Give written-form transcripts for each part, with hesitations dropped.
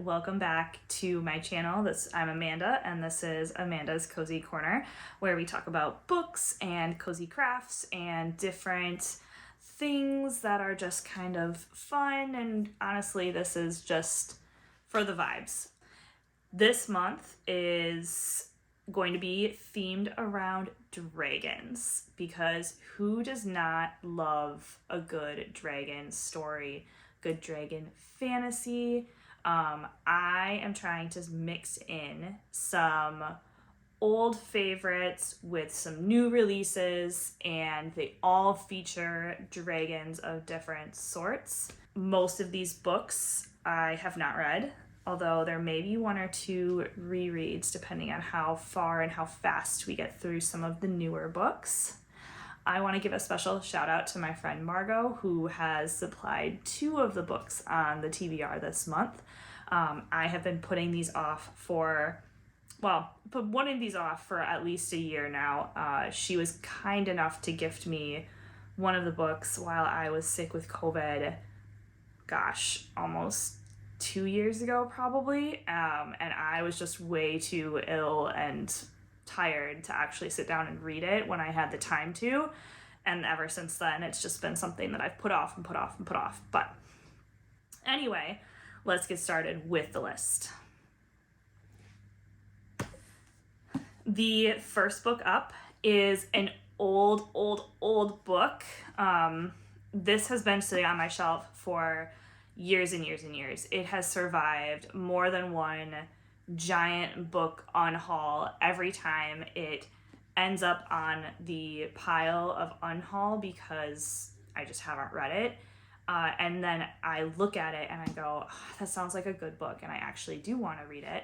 welcome back to my channel. I'm Amanda, and this is Amanda's Cozy Corner, where we talk about books and cozy crafts and different things that are just kind of fun, and honestly, this is just for the vibes. This month is going to be themed around dragons, because who does not love a good dragon story, good dragon fantasy? I am trying to mix in some old favorites with some new releases, and they all feature dragons of different sorts. Most of these books I have not read, although there may be one or two rereads depending on how far and how fast we get through some of the newer books. I want to give a special shout out to my friend Margot, who has supplied 2 of the books on the TBR this month. I have been putting these off for at least a year now. She was kind enough to gift me one of the books while I was sick with COVID, almost 2 years ago probably, and I was just way too ill and tired to actually sit down and read it when I had the time to, and ever since then it's just been something that I've put off. But anyway, let's get started with the list. The first book up is an old book. This has been sitting on my shelf for years and years and years. It has survived more than one giant book unhaul. Every time it ends up on the pile of unhaul because I just haven't read it. And then I look at it and I go, oh, that sounds like a good book, and I actually do want to read it,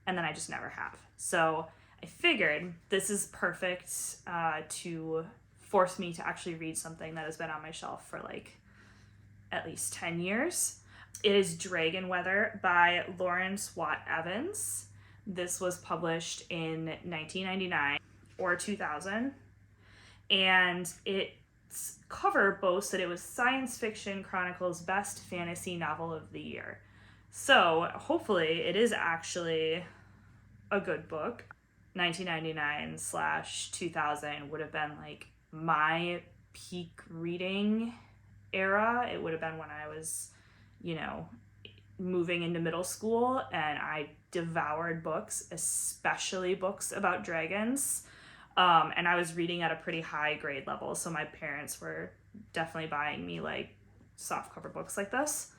and then I just never have. So I figured this is perfect to force me to actually read something that has been on my shelf for like at least 10 years. It is Dragon Weather by Lawrence Watt Evans. This was published in 1999 or 2000, and its cover boasts that it was Science Fiction Chronicle's best fantasy novel of the year. So hopefully it is actually a good book. 1999/2000 would have been like my peak reading era. It would have been when I was, moving into middle school, and I devoured books, especially books about dragons. And I was reading at a pretty high grade level, so my parents were definitely buying me like softcover books like this,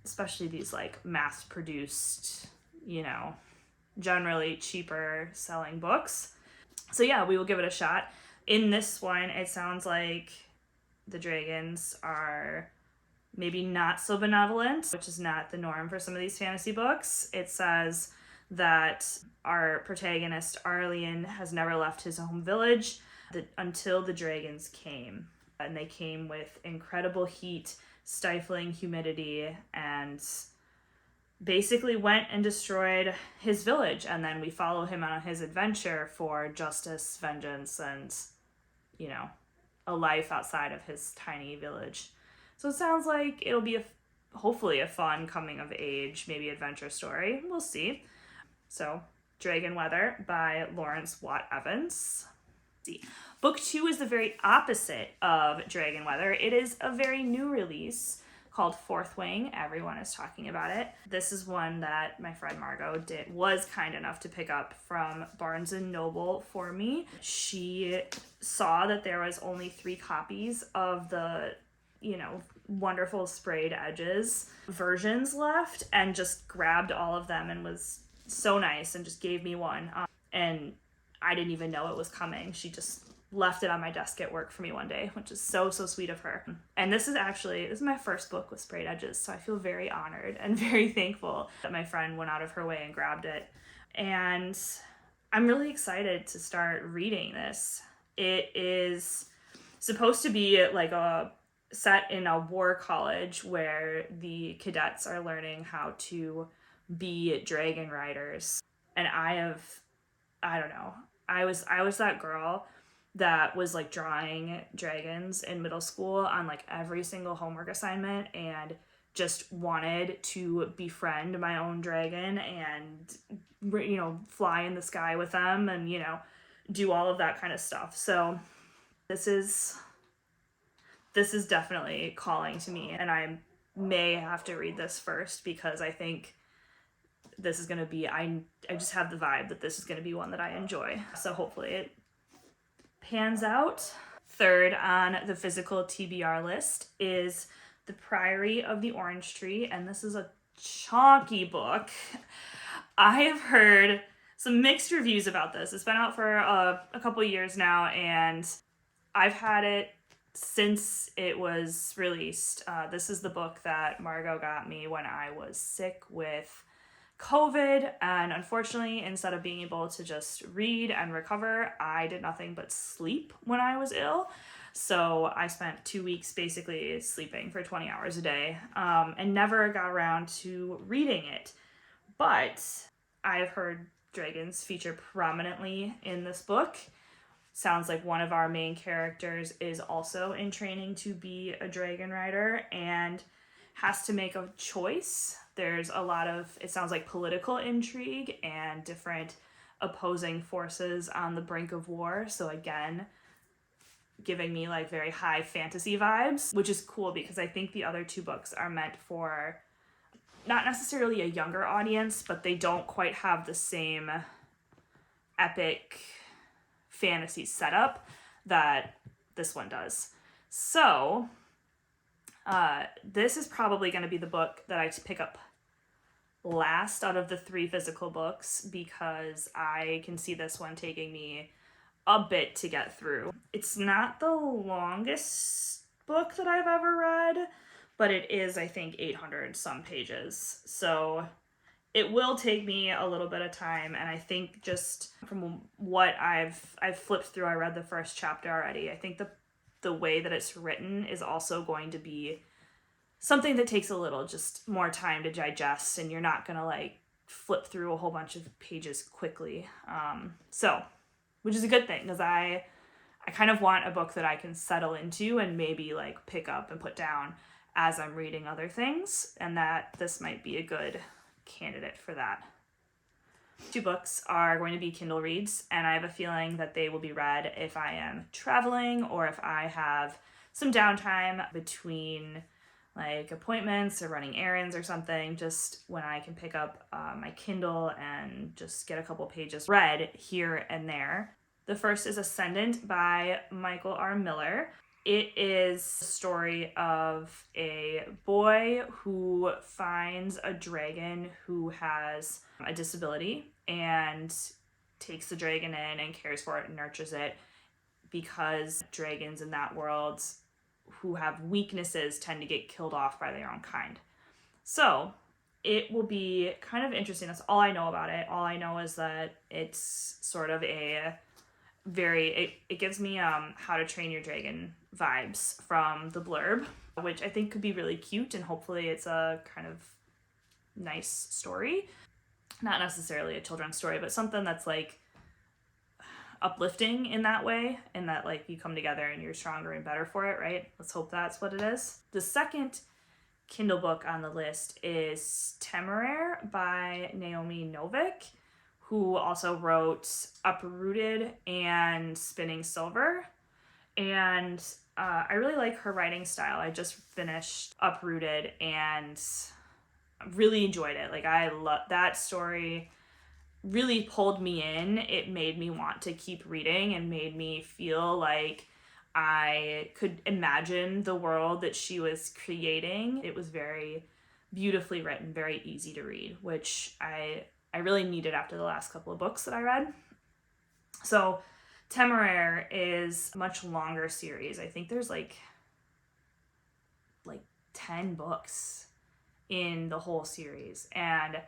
especially these like mass-produced, generally cheaper selling books. So yeah, we will give it a shot. In this one, it sounds like the dragons are maybe not so benevolent, which is not the norm for some of these fantasy books. It says that our protagonist, Arlian, has never left his home village until the dragons came. And they came with incredible heat, stifling humidity, and basically went and destroyed his village. And then we follow him on his adventure for justice, vengeance, and, a life outside of his tiny village. So it sounds like it'll be hopefully a fun coming of age, maybe adventure story. We'll see. So, Dragon Weather by Lawrence Watt Evans. Book 2 is the very opposite of Dragon Weather. It is a very new release called Fourth Wing. Everyone is talking about it. This is one that my friend Margot was kind enough to pick up from Barnes & Noble for me. She saw that there was only 3 copies of the wonderful sprayed edges versions left, and just grabbed all of them and was so nice and just gave me one. And I didn't even know it was coming. She just left it on my desk at work for me one day, which is so sweet of her. And this is my first book with sprayed edges, so I feel very honored and very thankful that my friend went out of her way and grabbed it. And I'm really excited to start reading this. It is supposed to be like a set in a war college where the cadets are learning how to be dragon riders. And I was that girl that was like drawing dragons in middle school on like every single homework assignment, and just wanted to befriend my own dragon and, fly in the sky with them and, do all of that kind of stuff. So this is definitely calling to me, and I may have to read this first because I think this is going to be, I just have the vibe that this is going to be one that I enjoy. So hopefully it pans out. Third on the physical TBR list is The Priory of the Orange Tree, and this is a chonky book. I have heard some mixed reviews about this. It's been out for a couple years now, and I've had it since it was released. This is the book that Margot got me when I was sick with COVID, and unfortunately, instead of being able to just read and recover, I did nothing but sleep when I was ill. So I spent 2 weeks basically sleeping for 20 hours a day, and never got around to reading it. But I've heard dragons feature prominently in this book. Sounds like one of our main characters is also in training to be a dragon rider and has to make a choice. There's a lot of, it sounds like, political intrigue and different opposing forces on the brink of war. So again, giving me like very high fantasy vibes, which is cool because I think the other two books are meant for not necessarily a younger audience, but they don't quite have the same epic fantasy setup that this one does. So this is probably going to be the book that I pick up last out of the 3 physical books because I can see this one taking me a bit to get through. It's not the longest book that I've ever read, but it is, I think, 800 some pages. So it will take me a little bit of time, and I think just from what I've flipped through, I read the first chapter already. I think the way that it's written is also going to be something that takes a little just more time to digest, and you're not gonna like flip through a whole bunch of pages quickly. So, which is a good thing because I kind of want a book that I can settle into and maybe like pick up and put down as I'm reading other things, and that this might be a good candidate for that. 2 books are going to be Kindle reads, and I have a feeling that they will be read if I am traveling or if I have some downtime between like appointments or running errands or something, just when I can pick up my Kindle and just get a couple pages read here and there. The first is Ascendant by Michael R. Miller. It is a story of a boy who finds a dragon who has a disability and takes the dragon in and cares for it and nurtures it because dragons in that world who have weaknesses tend to get killed off by their own kind. So it will be kind of interesting. That's all I know about it. All I know is that it's sort of a it gives me How to Train Your Dragon vibes from the blurb, which I think could be really cute, and hopefully it's a kind of nice story. Not necessarily a children's story, but something that's like uplifting in that way, and that like you come together and you're stronger and better for it, right? Let's hope that's what it is. The second Kindle book on the list is Temeraire by Naomi Novik, who also wrote Uprooted and Spinning Silver. And I really like her writing style. I just finished Uprooted and really enjoyed it. Like, I love that story. Really pulled me in. It made me want to keep reading and made me feel like I could imagine the world that she was creating. It was very beautifully written, very easy to read, which I really needed after the last couple of books that I read. So Temeraire is a much longer series. I think there's like 10 books in the whole series. And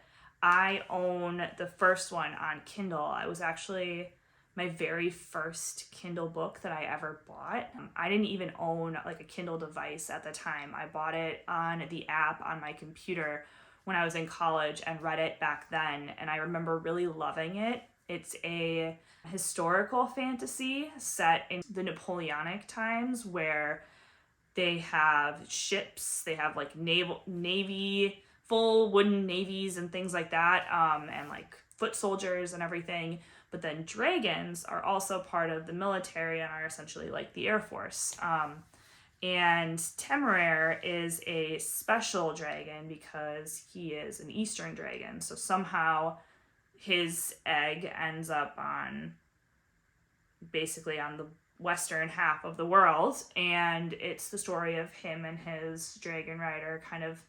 I own the first one on Kindle. It was actually my very first Kindle book that I ever bought. I didn't even own like a Kindle device at the time. I bought it on the app on my computer when I was in college and read it back then, and I remember really loving it. It's a historical fantasy set in the Napoleonic times where They have ships. They have like navy, full wooden navies and things like that, and like foot soldiers and everything. But then dragons are also part of the military and are essentially like the Air Force. And Temeraire is a special dragon because he is an Eastern dragon. So somehow his egg ends up on basically on the western half of the world, and it's the story of him and his dragon rider kind of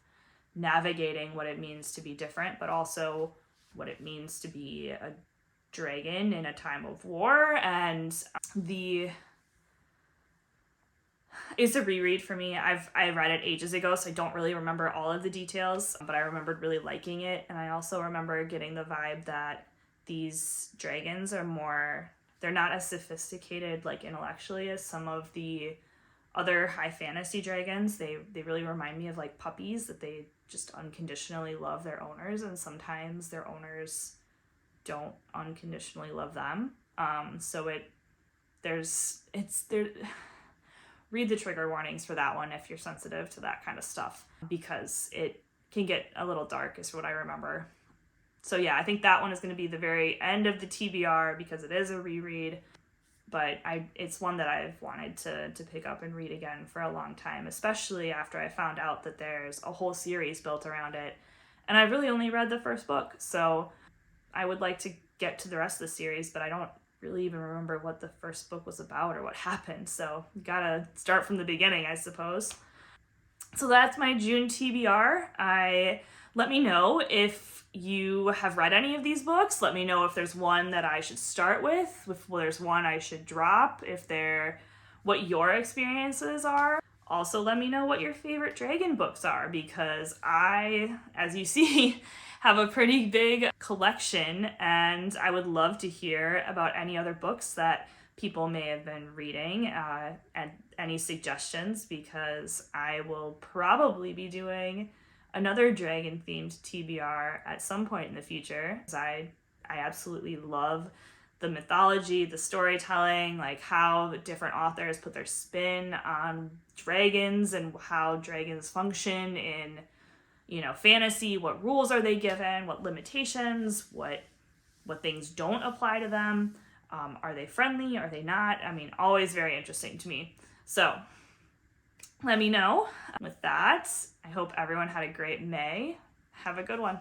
navigating what it means to be different, but also what it means to be a dragon in a time of war. And the it's a reread for me. I read it ages ago, so I don't really remember all of the details, but I remembered really liking it. And I also remember getting the vibe that these dragons are more, they're not as sophisticated like intellectually as some of the other high fantasy dragons. They really remind me of like puppies, that they just unconditionally love their owners, and sometimes their owners don't unconditionally love them. So there read the trigger warnings for that one if you're sensitive to that kind of stuff, because it can get a little dark is what I remember. So yeah, I think that one is going to be the very end of the TBR because it is a reread, but it's one that I've wanted to pick up and read again for a long time, especially after I found out that there's a whole series built around it. And I've really only read the first book, so I would like to get to the rest of the series, but I don't really even remember what the first book was about or what happened, so gotta start from the beginning, I suppose. So that's my June TBR. Let me know if you have read any of these books. Let me know if there's one that I should start with, if there's one I should drop, what your experiences are. Also, let me know what your favorite dragon books are, because I, as you see, have a pretty big collection, and I would love to hear about any other books that people may have been reading, and any suggestions, because I will probably be doing another dragon themed TBR at some point in the future. I absolutely love the mythology, the storytelling, like how different authors put their spin on dragons and how dragons function in, fantasy. What rules are they given? What limitations? What things don't apply to them? Are they friendly? Are they not? I mean, always very interesting to me. So let me know. With that, I hope everyone had a great May. Have a good one.